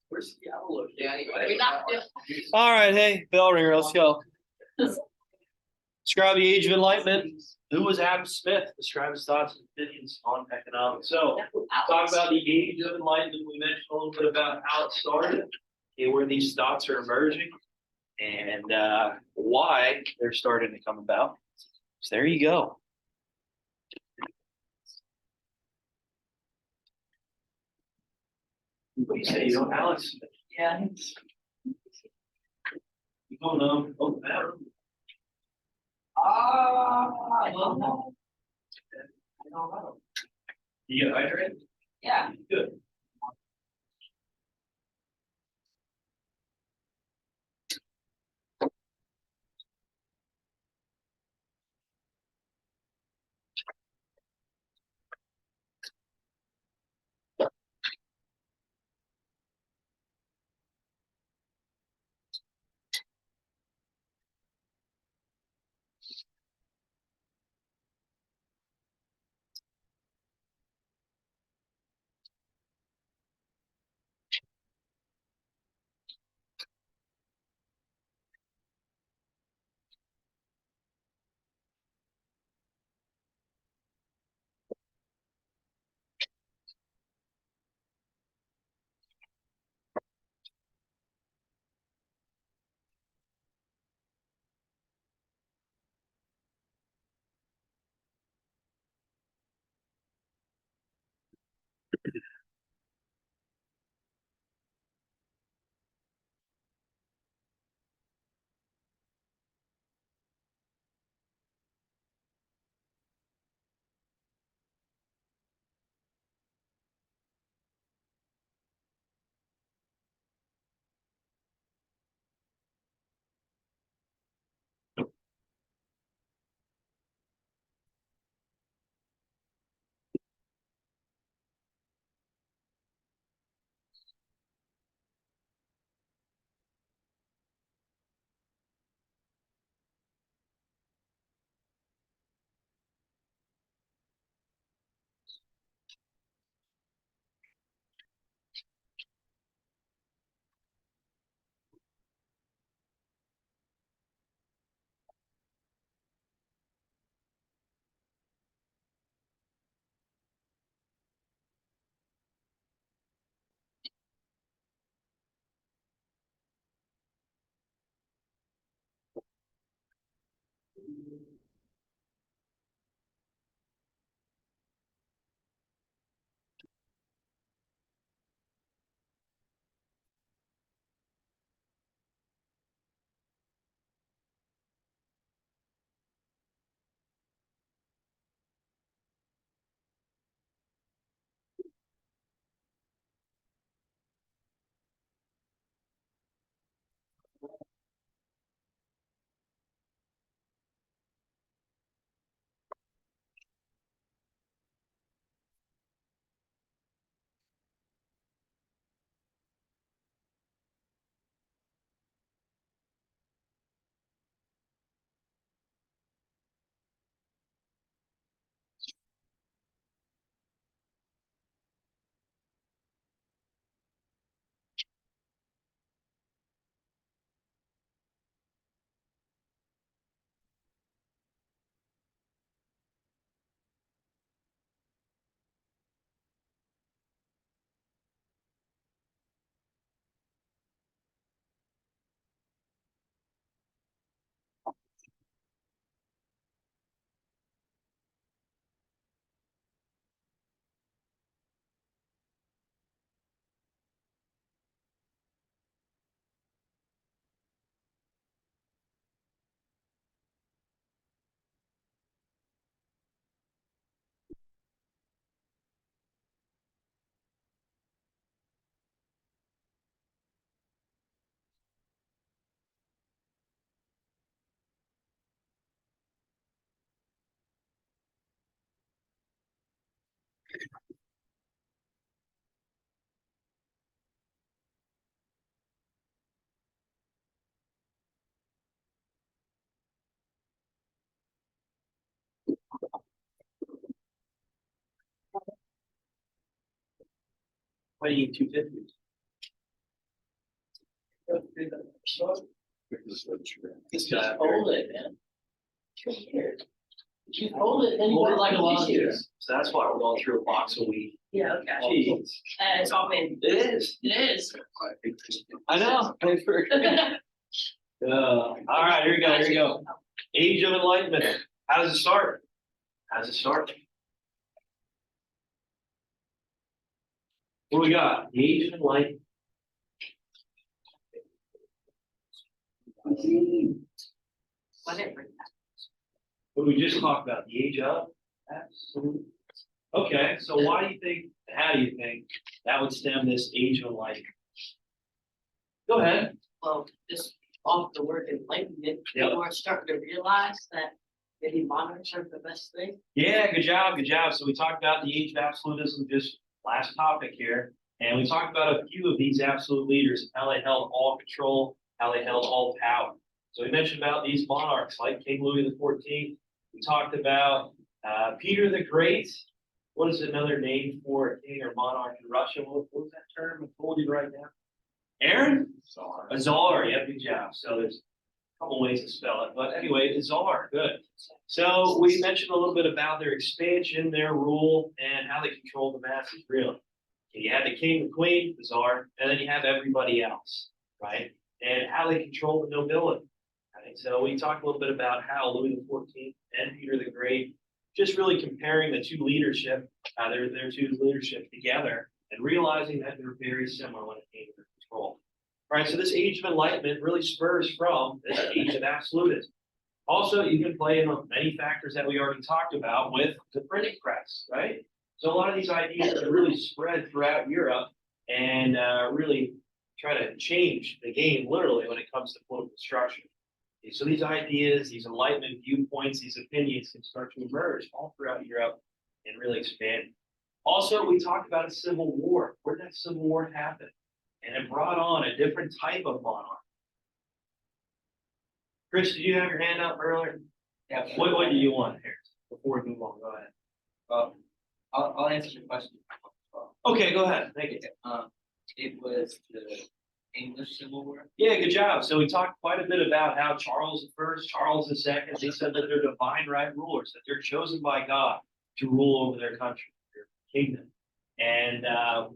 Where's the outlook? Yeah, anyway. All right, hey, bell ringer, let's go. Describe the age of enlightenment. Who was Adam Smith? Describe his thoughts and opinions on economics. So, talk about the age of enlightenment. We mentioned a little bit about how it started, okay, where these thoughts are emerging, and why they're starting to come about. So there you go. What do you say, you know, Alex? Yeah. You don't know. Oh, matter. I don't know. I don't know. You get hydrated? Yeah. Good. Why do you need 250? It's just hold it, man. 2 years. If you hold it, then you Well, got like a lot of years. years. So that's why we're going through a box a week. Yeah, okay. Jeez. It's all been, It is. it is. I know. All right, here we go, here we go. Age of Enlightenment. How does it start? How does it start? What do we got? The Age of Enlightenment. Whatever. What did we just talk about? The age of? Absolute. Okay, so why do you think, how do you think that would stem this Age of Enlightenment? Go ahead. Well, just off the word enlightenment, Yep. people are starting to realize that maybe monarchs are the best thing. Yeah, good job, good job. So we talked about the age of absolutism, just last topic here. And we talked about a few of these absolute leaders, how they held all control, how they held all power. So we mentioned about these monarchs like King Louis XIV. We talked about Peter the Great. What is another name for a king or monarch in Russia? What was that term? I told you right now. Aaron? Czar. A czar, yeah, good job. So there's a couple ways to spell it, but anyway, the czar, good. So we mentioned a little bit about their expansion, their rule, and how they control the masses, really. You have the king, the queen, the czar, and then you have everybody else, right? And how they control the nobility. Right? So we talked a little bit about how Louis XIV and Peter the Great, just really comparing the two leadership, their two leadership together, and realizing that they're very similar when it came to control. All right, so this Age of Enlightenment really spurs from this Age of Absolutism. Also, you can play in on many factors that we already talked about with the printing press, right? So a lot of these ideas are really spread throughout Europe and really try to change the game literally when it comes to political structure. Okay, so these ideas, these Enlightenment viewpoints, these opinions can start to emerge all throughout Europe and really expand. Also, we talked about a civil war. Where did that civil war happen? And it brought on a different type of monarch. Chris, did you have your hand up earlier? Yeah. What do you want here before we move on? Go ahead. I'll answer your question. Okay, go ahead. Thank you. It was the English Civil War. Yeah, good job. So we talked quite a bit about how Charles I, Charles II, they said that they're divine right rulers, that they're chosen by God to rule over their country, their kingdom. And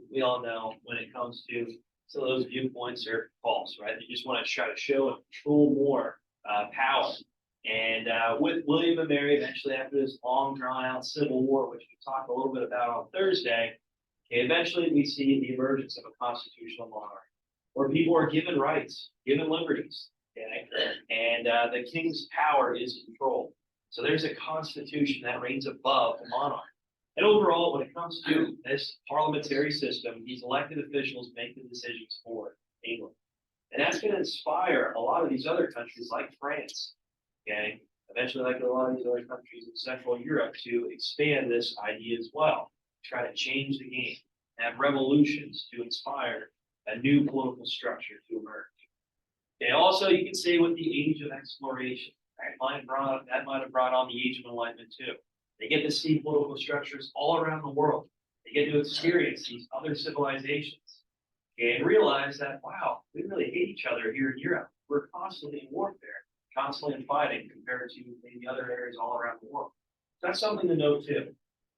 we all know when it comes to some of those viewpoints are false, right? They just want to try to show and control more power. And with William and Mary, eventually after this long drawn out civil war, which we talked a little bit about on Thursday, okay, eventually we see the emergence of a constitutional monarchy where people are given rights, given liberties, okay? And the king's power is controlled. So there's a constitution that reigns above the monarch. And overall, when it comes to this parliamentary system, these elected officials make the decisions for England. And that's going to inspire a lot of these other countries like France, okay? Eventually, like a lot of these other countries in Central Europe, to expand this idea as well, try to change the game, have revolutions to inspire a new political structure to emerge. Okay, also, you can say with the Age of Exploration, right? That might have brought on the Age of Enlightenment too. They get to see political structures all around the world. They get to experience these other civilizations, okay, and realize that, wow, we really hate each other here in Europe. We're constantly in warfare, constantly in fighting compared to maybe other areas all around the world. So that's something to note too.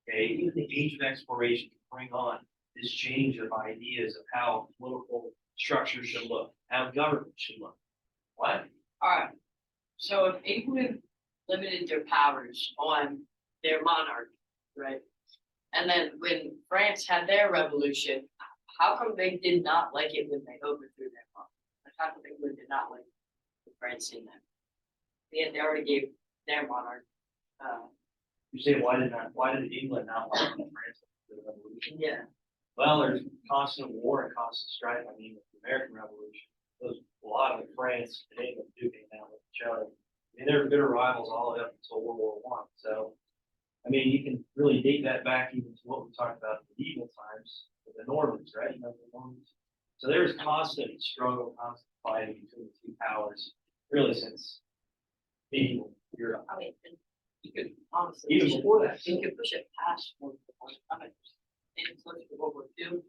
Okay, even the Age of Exploration can bring on this change of ideas of how political structure should look, how government should look. What? All right. So if England limited their powers on their monarch, right? And then when France had their revolution, how come they did not like it when they overthrew their monarch? Like, how come England did not like the France in that? They already gave their monarch. You say why did England not want France for the revolution? Yeah. Well, there's constant war and constant strife. I mean, with the American Revolution, there's a lot of France and England duking out with each other. I mean, they were bitter rivals all the way up until World War I. So, I mean, you can really date that back even to what we talked about in medieval times with the Normans, right? You know, the Normans. So there's constant struggle, constant fighting between the two powers, really since medieval Europe. I mean, you could honestly Even before that. you could push it past World War I. And close to World War II,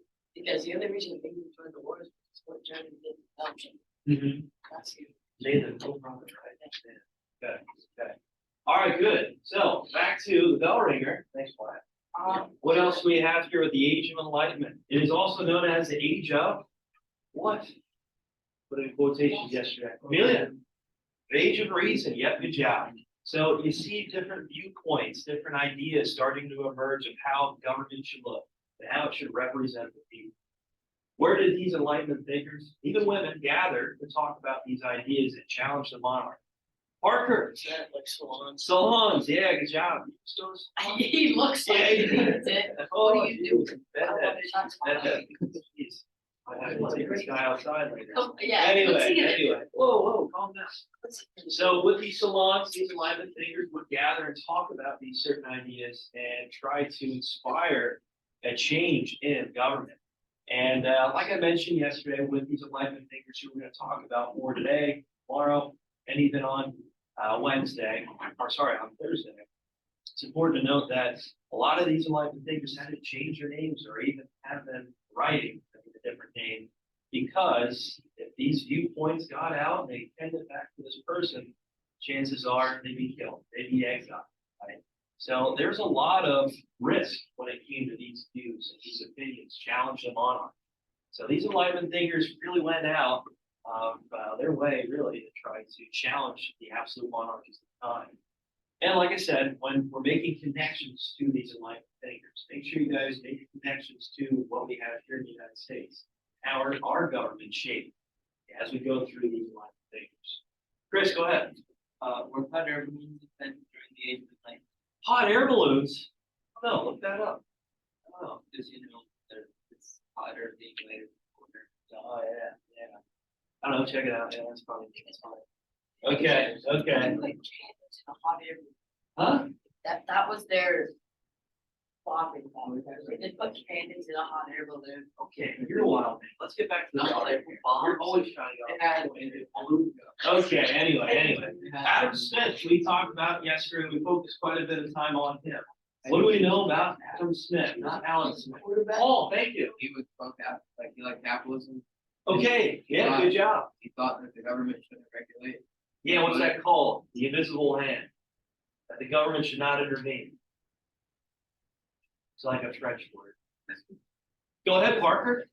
Because the only reason England joined the war is what Germany did in Belgium. That's it. Made the no profit, right? Okay, okay. All right, good. So back to the bell ringer. Thanks, Wyatt. What else do we have here with the Age of Enlightenment? It is also known as the Age of what? Put in quotations yesterday. Amelia. The Age of Reason. Yep, good job. So you see different viewpoints, different ideas starting to emerge of how government should look and how it should represent the people. Where did these Enlightenment thinkers, even women, gather to talk about these ideas and challenge the monarch? Parker. Is that like salons? Salons, yeah, good job. He looks like Yeah, he he needs it. Oh, What do you do? Jeez. I have to take this guy outside later. Oh, yeah. Anyway, whoa, calm down. So with these salons, these Enlightenment thinkers would gather and talk about these certain ideas and try to inspire a change in government. And like I mentioned yesterday, with these Enlightenment thinkers who we're going to talk about more today, tomorrow, and even on Thursday, it's important to note that a lot of these Enlightenment thinkers had to change their names or even have them writing a different name, because if these viewpoints got out and they tended back to this person, chances are they'd be killed, they'd be exiled, right? So there's a lot of risk when it came to these views and these opinions, challenge the monarch. So these Enlightenment thinkers really went out of their way, really, to try to challenge the absolute monarchies of the time. And like I said, when we're making connections to these Enlightenment thinkers, make sure you guys make connections to what we have here in the United States, how our government shaped as we go through these Enlightenment thinkers. Chris, go ahead. Were hot air balloons invented during the Age of Enlightenment? Hot air balloons? Oh, no, look that up. Oh, Because it's hotter being later. oh yeah. I don't know, check it out. Yeah, that's fine. Okay. Like candles in a hot air balloon. Huh? That was their bombing power. They put cannons in a hot air balloon. Okay, you're a wild man. Let's get back to the Not topic. like You're bombs. always trying to It had go. Okay, anyway. Adam Smith, we talked about yesterday. We focused quite a bit of time on him. What do we know about Adam Smith, not Alan Smith? Oh, thank you. He was he liked capitalism. Okay, yeah, good job. He thought that the government shouldn't regulate. Yeah, what's that called? The invisible hand. That the government should not intervene. It's like a French word. Go ahead, Parker.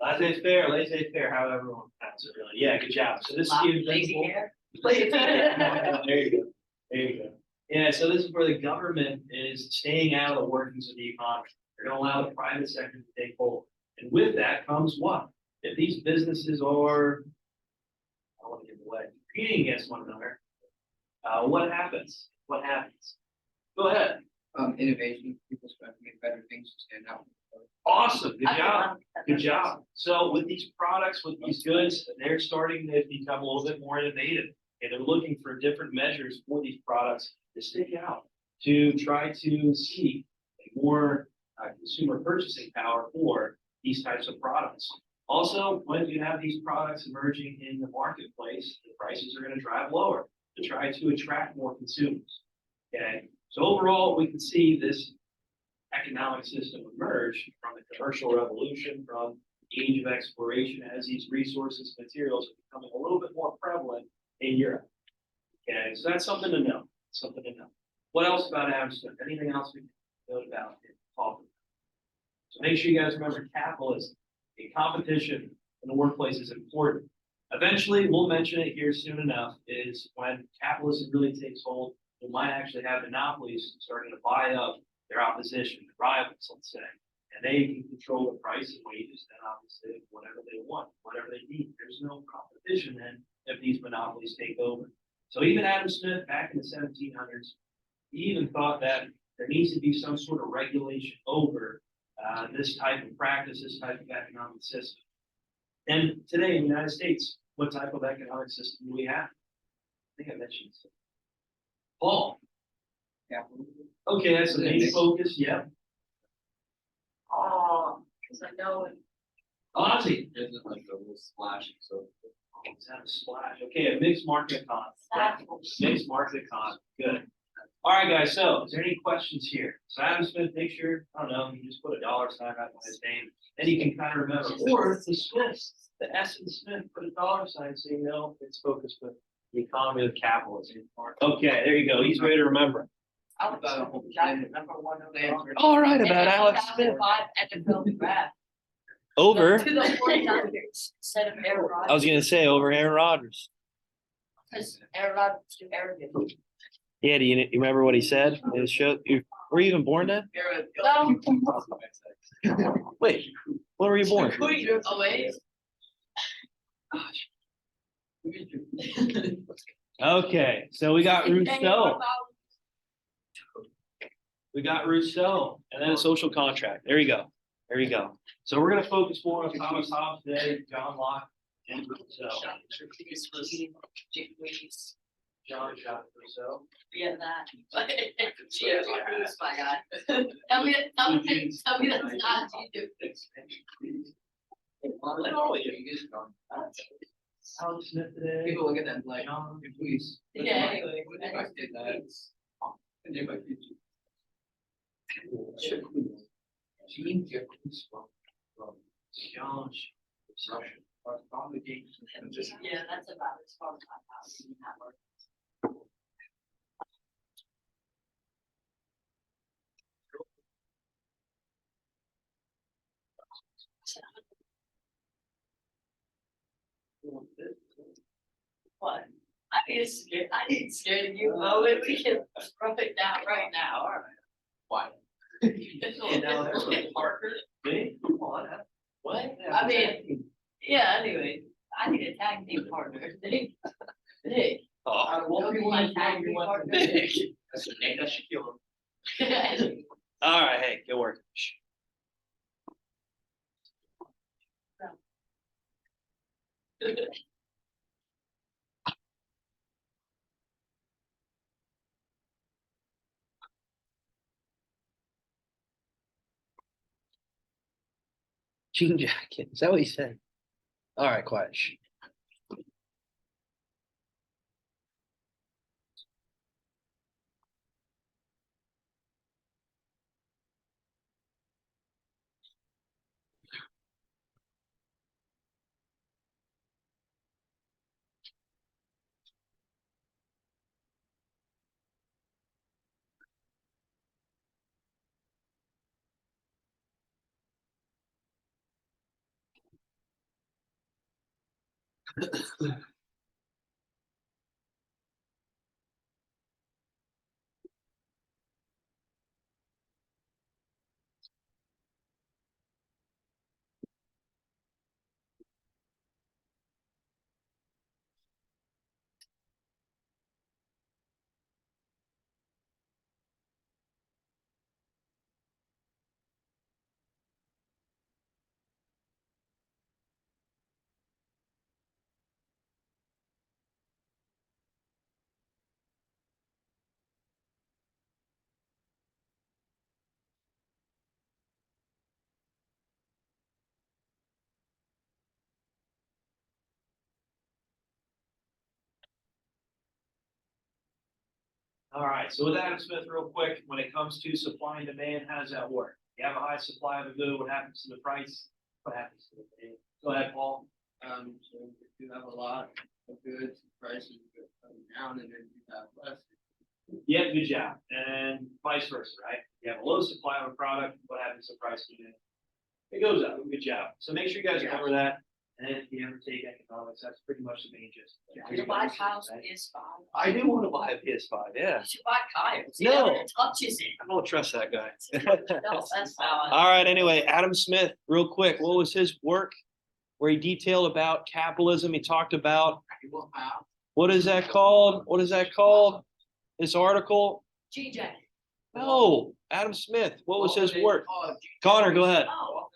Laissez-faire, however everyone pronounce it, really. Yeah, good job. So this is the Lazy invisible. hair. There you go. Yeah, so this is where the government is staying out of the workings of the economy. They're going to allow the private sector to take hold. And with that comes what? If these businesses are, I don't want to give away, competing against one another, what happens? What happens? Go ahead. Innovation, people trying to make better things to stand out. Awesome, good job. Good job. So with these products, with these goods, they're starting to become a little bit more innovative. And they're looking for different measures for these products to stick out, to try to seek a more consumer purchasing power for these types of products. Also, when you have these products emerging in the marketplace, the prices are going to drive lower to try to attract more consumers. Okay, so overall, we can see this economic system emerge from the commercial revolution, from the age of exploration, as these resources and materials are becoming a little bit more prevalent in Europe. Okay, so that's something to know. Something to know. What else about Adam Smith? Anything else we can note about him? So make sure you guys remember capitalism. A competition in the workplace is important. Eventually, we'll mention it here soon enough, is when capitalism really takes hold, we might actually have monopolies starting to buy up their opposition, their rivals, let's say. And they can control the price and wages, and obviously whatever they want, whatever they need. There's no competition then if these monopolies take over. So even Adam Smith back in the 1700s, he even thought that there needs to be some sort of regulation over this type of practice, this type of economic system. And today in the United States, what type of economic system do we have? I think I mentioned this. Paul. Capitalism. Okay, that's the main focus, yeah. Oh, because I know it. Ozzy. There's like a little splash, so. Oh, is that a splash? Okay, a mixed market economy. Mixed market economy, good. All right, guys, so is there any questions here? So Adam Smith, make sure, I don't know, you just put a dollar sign right by his name, then you can kind of remember. Or the Smiths, the S in Smith, put a dollar sign so you know it's focused with the economy of capitalism. Okay, there you go. He's ready to remember. Alex, I remember one of the. All right, about Alex Smith. 2005 NFL draft. Over, To the 49ers instead of Aaron I Rodgers. was gonna say over Aaron Rodgers. Because Aaron Rodgers was too arrogant. Yeah, do you remember what he said? It was were you even born then? No. Wait, when were you born? Oh, wait. Okay, so we got Hey, Rousseau. We got Rousseau, and then a social contract. There you go. There you go. So we're gonna focus more on Thomas Hobbes today, John Locke, and Rousseau. John Rousseau. Yeah, that. Yeah, who's my guy? Tell me that's not Jesus. Alex Smith today. People look at that and like, oh, please. Yeah, anyway. What if I did that? And if I did you? Gene Jeffries from John Russian. Yeah, that's about as far as my house in that work. What? I ain't scared of you, Mo, and we can rub it down right now, all right? Why? Parker. Me? Come on. What? I mean, yeah, anyway, I need a tag team partner. Nick. Oh, What do you want, tag team partner? That's a name that should kill him. all right, hey, good work. Jean jacket. Is that what he said? All right, quiet. Shh. All right, so with Adam Smith, real quick, when it comes to supply and demand, how does that work? You have a high supply of a good, what happens to the price? What happens to the demand? Go ahead, Paul. So if you have a lot of goods, prices go down, and then you have less. Yeah, good job. And vice versa, right? You have a low supply of a product, what happens to the price? It goes up. Good job. So make sure you guys remember that. And if you ever take economics, that's pretty much the main gist. You buy Kyle's PS5. I do want to buy a PS5, yeah. You should buy Kyle's. He No. never touches it. I don't trust that guy. No, that's how I. All right, anyway, Adam Smith, real quick, what was his work where he detailed about capitalism? He talked about, what is that called? What is that called? This article? GJ. No, Adam Smith, what was his work? Connor, go ahead. Oh.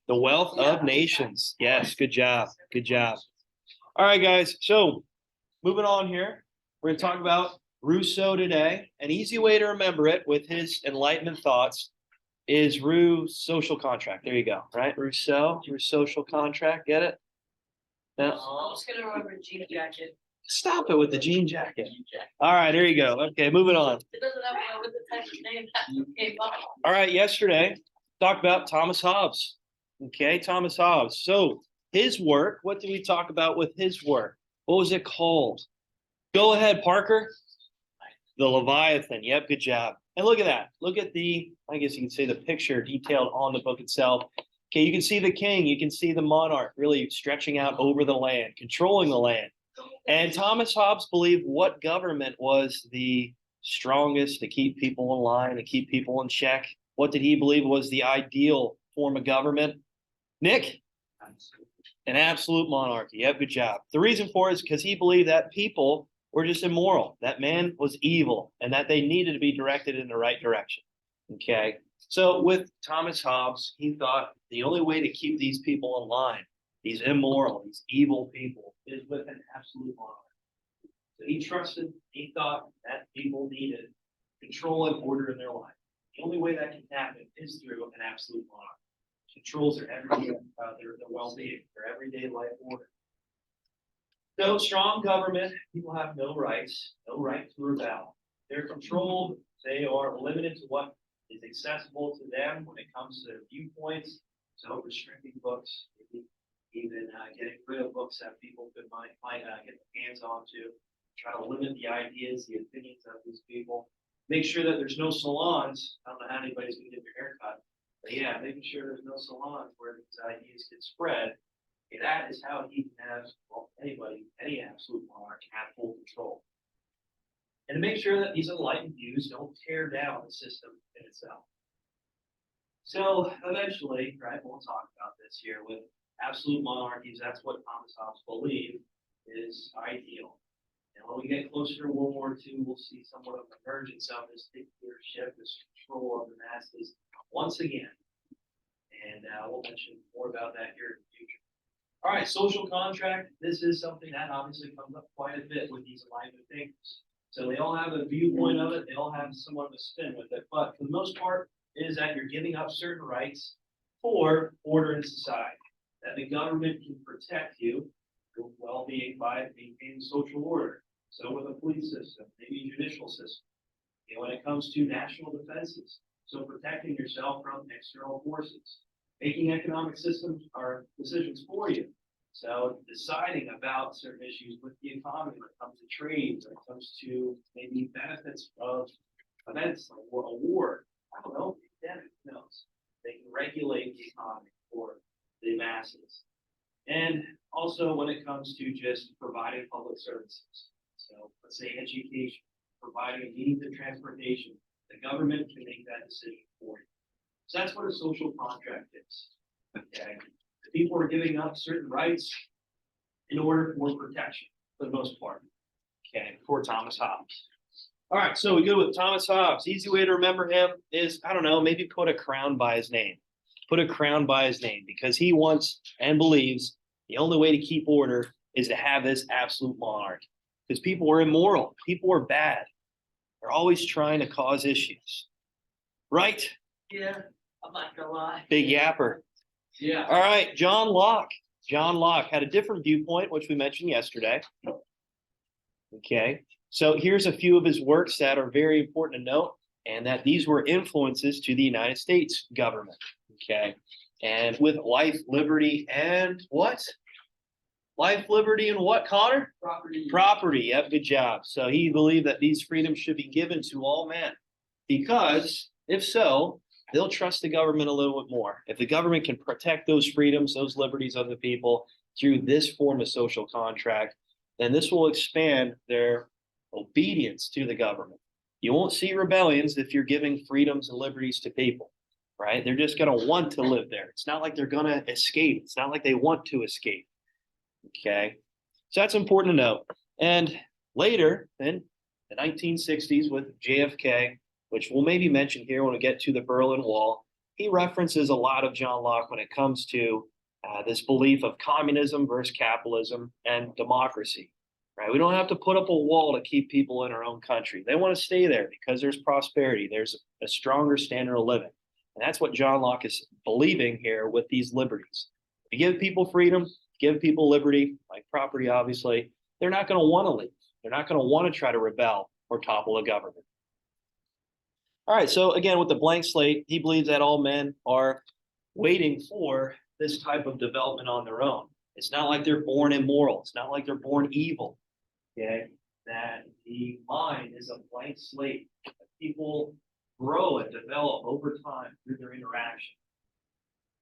The Wealth of Nations. Yes, good job. Good job. All right, guys. So moving on here, we're going to talk about Rousseau today. An easy way to remember it with his Enlightenment thoughts is Rousseau's social contract. There you go. Right? Rousseau, your social contract. Get it? I'm just gonna remember Jean Jacket. Stop it with the jean jacket. All right, there you go. Okay, moving on. It doesn't have to with the type of name that came up. All right, yesterday, talked about Thomas Hobbes. Okay, Thomas Hobbes. So his work, what did we talk about with his work? What was it called? Go ahead, Parker. The Leviathan. Yep, good job. And look at that. Look at the, I guess you can say the picture detailed on the book itself. Okay, you can see the king, you can see the monarch really stretching out over the land, controlling the land. And Thomas Hobbes believed what government was the strongest to keep people in line, to keep people in check? What did he believe was the ideal form of government? Nick? An absolute monarchy. Yep, good job. The reason for it is because he believed that people were just immoral, that man was evil, and that they needed to be directed in the right direction. Okay, so with Thomas Hobbes, he thought the only way to keep these people in line, these immoral, these evil people, is with an absolute monarch. So he trusted, he thought that people needed control and order in their life. The only way that can happen is through an absolute monarch. Controls their everyday, their well-being, their everyday life order. So strong government, people have no rights, no right to rebel. They're controlled, they are limited to what is accessible to them when it comes to their viewpoints. So restricting books, maybe even getting rid of books that people might get their hands onto. Try to limit the ideas, the opinions of these people. Make sure that there's no salons. I don't know how anybody's gonna get their hair cut. But yeah, making sure there's no salons where these ideas get spread. Okay, that is how he can have, well, anybody, any absolute monarch can have full control. And to make sure that these enlightened views don't tear down the system in itself. So eventually, right, we'll talk about this here with absolute monarchies. That's what Thomas Hobbes believed is ideal. And when we get closer to World War II, we'll see somewhat of an emergence of this dictatorship, this control of the masses once again. And we'll mention more about that here in the future. All right, social contract. This is something that obviously comes up quite a bit with these Enlightenment thinkers. So they all have a viewpoint of it. They all have somewhat of a spin with it. But for the most part, it is that you're giving up certain rights for order in society. That the government can protect you, your well-being by maintaining social order. So with a police system, maybe a judicial system. You know, when it comes to national defenses, so protecting yourself from external forces. Making economic systems or decisions for you. So deciding about certain issues with the economy when it comes to trade, when it comes to maybe benefits of events like a war. I don't know, pandemic, who knows? They can regulate the economy for the masses. And also when it comes to just providing public services. So let's say education, providing means of transportation, the government can make that decision for you. So that's what a social contract is. Okay. The people are giving up certain rights in order for protection, for the most part. Okay, for Thomas Hobbes. All right, so we go with Thomas Hobbes. Easy way to remember him is, I don't know, maybe put a crown by his name. Put a crown by his name because he wants and believes the only way to keep order is to have this absolute monarch. Because people are immoral, people are bad. They're always trying to cause issues. Right? Yeah, I'm not gonna lie. Big yapper. Yeah. All right, John Locke. John Locke had a different viewpoint, which we mentioned yesterday. Okay, so here's a few of his works that are very important to note, and that these were influences to the United States government. Okay, and with life, liberty, and what? Life, liberty, and what, Connor? Property. Property, yep, good job. So he believed that these freedoms should be given to all men, because if so, they'll trust the government a little bit more. If the government can protect those freedoms, those liberties of the people through this form of social contract, then this will expand their obedience to the government. You won't see rebellions if you're giving freedoms and liberties to people, right? They're just going to want to live there. It's not like they're going to escape. It's not like they want to escape. Okay, so that's important to note. And later, in the 1960s with JFK, which we'll maybe mention here when we get to the Berlin Wall, he references a lot of John Locke when it comes to this belief of communism versus capitalism and democracy, right? We don't have to put up a wall to keep people in our own country. They want to stay there because there's prosperity. There's a stronger standard of living. And that's what John Locke is believing here with these liberties. You give people freedom, give people liberty, like property, obviously, they're not going to want to leave. They're not going to want to try to rebel or topple a government. All right, so again, with the blank slate, he believes that all men are waiting for this type of development on their own. It's not like they're born immoral. It's not like they're born evil. Okay, that the mind is a blank slate. People grow and develop over time through their interaction.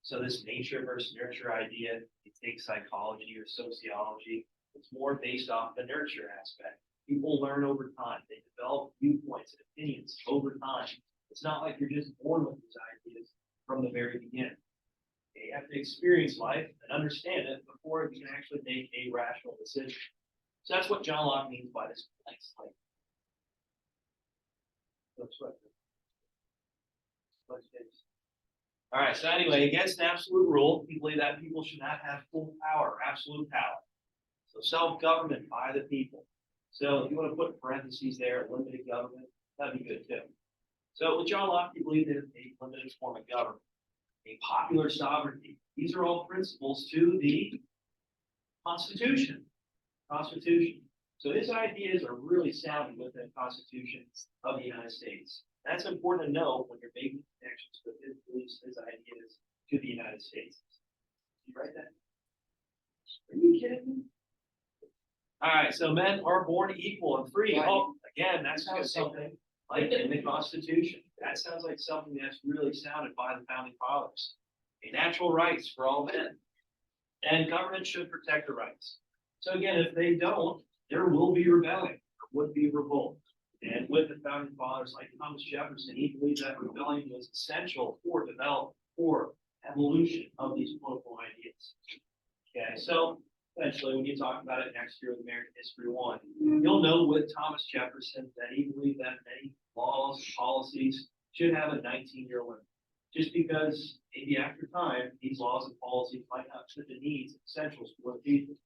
So this nature versus nurture idea, it takes psychology or sociology. It's more based off the nurture aspect. People learn over time. They develop viewpoints and opinions over time. It's not like you're just born with these ideas from the very beginning. You have to experience life and understand it before you can actually make a rational decision. So that's what John Locke means by this blank slate. All right, so anyway, against an absolute rule, we believe that people should not have full power, absolute power. So self-government by the people. So if you want to put parentheses there, limited government, that'd be good too. So with John Locke, he believed in a limited form of government, a popular sovereignty. These are all principles to the Constitution. So his ideas are really sounded with the Constitution of the United States. That's important to know when you're making connections with his beliefs, his ideas to the United States. Did you write that? Are you kidding me? All right, so men are born equal and free. Oh, again, that sounds something like in the Constitution. That sounds like something that's really sounded by the founding fathers. A natural rights for all men. And government should protect the rights. So again, if they don't, there will be rebellion, there would be revolt. And with the founding fathers like Thomas Jefferson, he believed that rebellion was essential for development, for evolution of these political ideas. Okay, so eventually when you talk about it next year with American History 1, you'll know with Thomas Jefferson that he believed that many laws and policies should have a 19-year limit. Just because maybe after time, these laws and policies might not fit the needs and essentials for the people.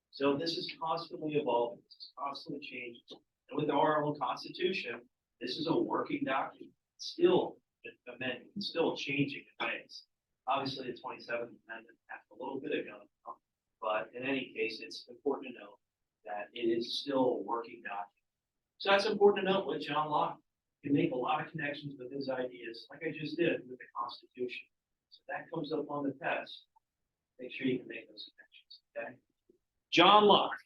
So this is constantly evolving, this is constantly changing. And with our own Constitution, this is a working document, it's still amending, it's still changing in ways. Obviously, the 27th Amendment happened a little bit ago, but in any case, it's important to know that it is still a working document. So that's important to note with John Locke. You can make a lot of connections with his ideas, like I just did with the Constitution. So that comes up on the test. Make sure you can make those connections, okay? John Locke.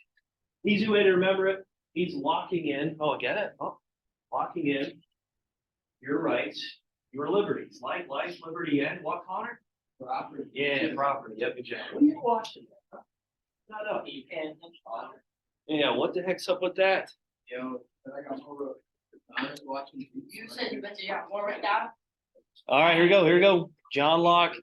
Easy way to remember it. He's locking in. Oh, get it? Oh, locking in your rights, your liberties, like life, liberty, and what, Connor? Property. Yeah, property. Yep, good job. What are you watching? Not up. Yeah, what the heck's up with that? Yo, I got more watching. You said you bet you got more right now? All right, here we go. Here we go. John Locke.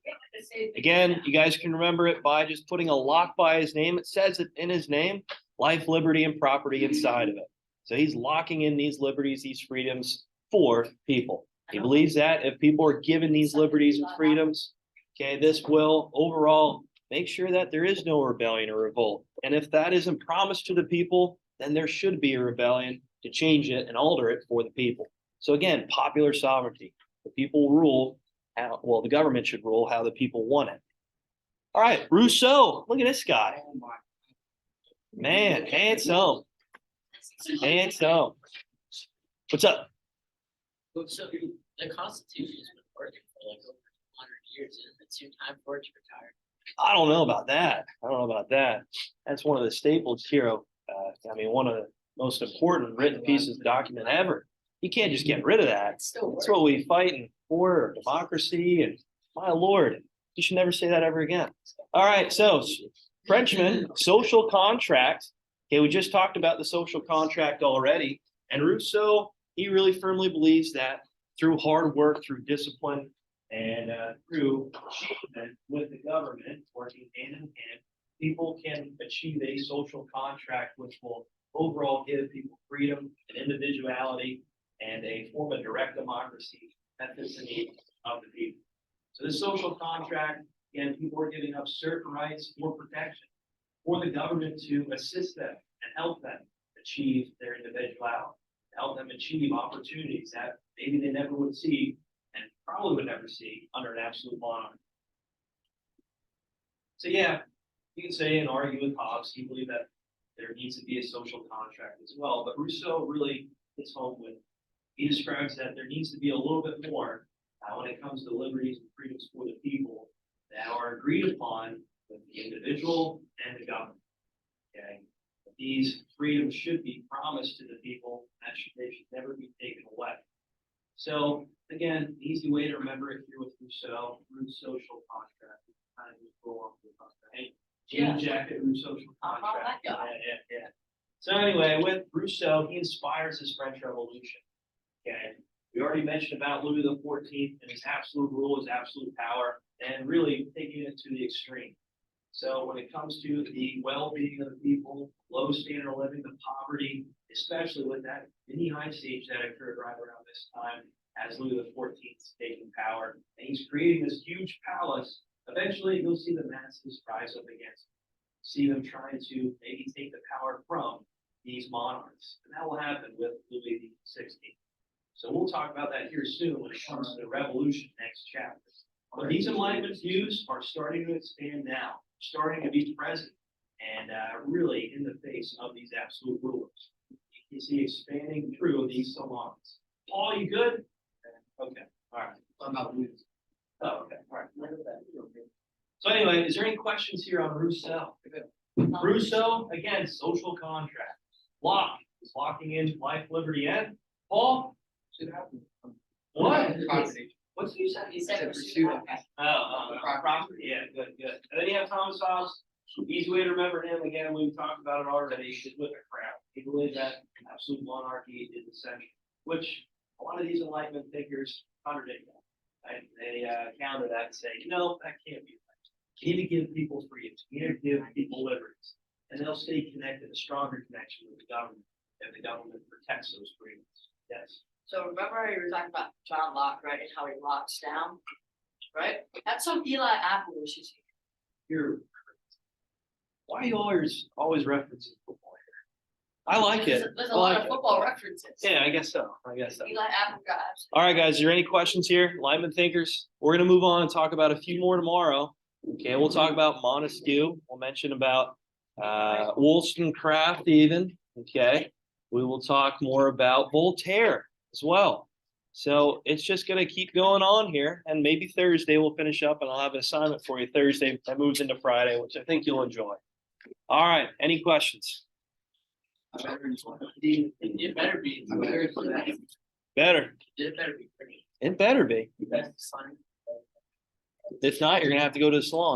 Again, you guys can remember it by just putting a lock by his name. It says it in his name, life, liberty, and property inside of it. So he's locking in these liberties, these freedoms for people. He believes that if people are given these liberties and freedoms, okay, this will overall make sure that there is no rebellion or revolt. And if that isn't promised to the people, then there should be a rebellion to change it and alter it for the people. So again, popular sovereignty. The people rule how, well, the government should rule how the people want it. All right, Rousseau, look at this guy. Oh my. Man, handsome. Handsome. What's up? So the Constitution's been working for like over 200 years, and it's soon time for it to retire. I don't know about that. I don't know about that. That's one of the staples here. I mean, one of the most important written pieces of document ever. You can't just get rid of that. It's still That's working. what we fighting for, democracy, and my lord, you should never say that ever again. All right, so Frenchman, social contract. Okay, we just talked about the social contract already, and Rousseau, he really firmly believes that through hard work, through discipline, and through achievement with the government, working hand in hand, people can achieve a social contract which will overall give people freedom and individuality and a form of direct democracy that fits the needs of the people. So this social contract, again, people are giving up certain rights for protection, for the government to assist them and help them achieve their individuality, help them achieve opportunities that maybe they never would see and probably would never see under an absolute monarchy. So yeah, you can say and argue with Hobbes, he believed that there needs to be a social contract as well. But Rousseau really hits home with, he describes that there needs to be a little bit more when it comes to liberties and freedoms for the people that are agreed upon with the individual and the government. Okay, these freedoms should be promised to the people, they should never be taken away. So again, the easy way to remember it here with Rousseau, root social contract. Kind of just go off the contract. Hey, jean jacket, root social contract. that guy. Yeah. So anyway, with Rousseau, he inspires this French Revolution. Okay, we already mentioned about Louis XIV and his absolute rule, his absolute power, and really taking it to the extreme. So when it comes to the well-being of the people, low standard of living, the poverty, especially with that mini ice age that occurred right around this time as Louis XIV is taking power, and he's creating this huge palace. Eventually, you'll see the masses rise up against him. See them trying to maybe take the power from these monarchs, and that will happen with Louis XVI. So we'll talk about that here soon when it comes to the revolution next chapter. But these Enlightenment views are starting to expand now, starting to be present, and really in the face of these absolute rulers. You can see expanding through these salons. Paul, you good? Okay, all right. What about Louis? Oh, okay, all right. So anyway, is there any questions here on Rousseau? Rousseau, again, social contract. Locke is locking in life, liberty, and Paul? What? What's you said? He said Pursue pursue. Property, yeah, good. And then you have Thomas Hobbes. Easy way to remember him, again, we've talked about it already, is with a crown. He believed that absolute monarchy is essential, which a lot of these Enlightenment thinkers contradict that. Right? They counter that and say, no, that can't be right. You need to give people freedoms, you need to give people liberties, and they'll stay connected, a stronger connection with the government, if the government protects those freedoms. Yes. So remember you were talking about John Locke, right, and how he locks down, right? That's some Eli Apple wishes. You're why are you always referencing football here? I like it. There's I a lot like of it. football references. Yeah, I guess so. Eli Apple guys. All right, guys, is there any questions here? Enlightenment thinkers? We're going to move on and talk about a few more tomorrow. Okay, we'll talk about Montesquieu. We'll mention about Wollstonecraft even. Okay, we will talk more about Voltaire as well. So it's just going to keep going on here. And maybe Thursday we'll finish up and I'll have an assignment for you Thursday that moves into Friday, which I think you'll enjoy. All right, any questions? It better be. Better. It better be pretty. It better be. That's fine. If not, you're going to have to go to the salon.